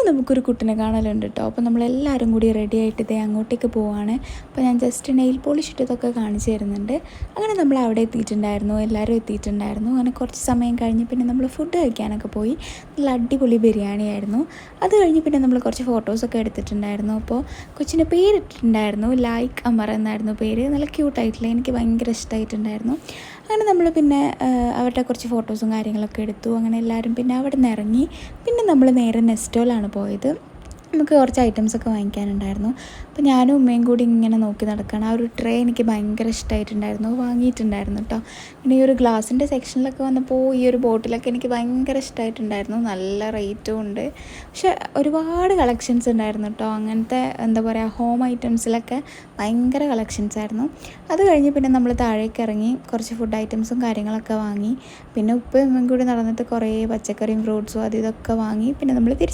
നമുക്കൊരു കുട്ടിനെ കാണലുണ്ട് കേട്ടോ. അപ്പോൾ നമ്മളെല്ലാവരും കൂടി റെഡി ആയിട്ട് ഇതേ അങ്ങോട്ടേക്ക് പോവുകയാണ്. അപ്പോൾ ഞാൻ ജസ്റ്റ് നെയിൽ പോളിഷ് ഇട്ടതൊക്കെ കാണിച്ചു തരുന്നുണ്ട്. അങ്ങനെ നമ്മൾ അവിടെ എത്തിയിട്ടുണ്ടായിരുന്നു, എല്ലാവരും എത്തിയിട്ടുണ്ടായിരുന്നു. അങ്ങനെ കുറച്ച് സമയം കഴിഞ്ഞ് പിന്നെ നമ്മൾ ഫുഡ് കഴിക്കാനൊക്കെ പോയി. നല്ല അടിപൊളി ബിരിയാണി ആയിരുന്നു. അത് കഴിഞ്ഞ് പിന്നെ നമ്മൾ കുറച്ച് ഫോട്ടോസൊക്കെ എടുത്തിട്ടുണ്ടായിരുന്നു. അപ്പോൾ കൊച്ചിൻ്റെ പേരിട്ടിട്ടുണ്ടായിരുന്നു, ലൈക്ക് അമർ എന്നായിരുന്നു പേര്. നല്ല ക്യൂട്ടായിട്ടില്ല, എനിക്ക് ഭയങ്കര ഇഷ്ടമായിട്ടുണ്ടായിരുന്നു. അങ്ങനെ നമ്മൾ പിന്നെ അവരുടെ കുറച്ച് ഫോട്ടോസും കാര്യങ്ങളൊക്കെ എടുത്തു. അങ്ങനെ എല്ലാവരും പിന്നെ അവിടെ നിന്ന് ഇറങ്ങി. പിന്നെ നമ്മൾ നേരെ നെസ്റ്റോയിലാണ് പോയത്. നമുക്ക് കുറച്ച് ഐറ്റംസൊക്കെ വാങ്ങിക്കാനുണ്ടായിരുന്നു. അപ്പോൾ ഞാനും ഉമ്മയും കൂടി ഇങ്ങനെ നോക്കി നടക്കുകയാണ്. ആ ഒരു ട്രേ എനിക്ക് ഭയങ്കര ഇഷ്ടമായിട്ടുണ്ടായിരുന്നു, വാങ്ങിയിട്ടുണ്ടായിരുന്നു കേട്ടോ. പിന്നെ ഈ ഒരു ഗ്ലാസിൻ്റെ സെക്ഷനിലൊക്കെ വന്നപ്പോൾ ഈ ഒരു ബോട്ടിലൊക്കെ എനിക്ക് ഭയങ്കര ഇഷ്ടമായിട്ടുണ്ടായിരുന്നു. നല്ല റേറ്റും ഉണ്ട്, പക്ഷെ ഒരുപാട് കളക്ഷൻസ് ഉണ്ടായിരുന്നു കേട്ടോ. അങ്ങനത്തെ എന്താ പറയുക, ഹോം ഐറ്റംസിലൊക്കെ ഭയങ്കര കളക്ഷൻസ് ആയിരുന്നു. അത് കഴിഞ്ഞ് പിന്നെ നമ്മൾ താഴേക്ക് ഇറങ്ങി കുറച്ച് ഫുഡ് ഐറ്റംസും കാര്യങ്ങളൊക്കെ വാങ്ങി. പിന്നെ ഉപ്പയും ഉമ്മയും കൂടി നടന്നിട്ട് കുറേ പച്ചക്കറിയും ഫ്രൂട്ട്സും അത് ഇതൊക്കെ വാങ്ങി. പിന്നെ നമ്മൾ തിരിച്ച്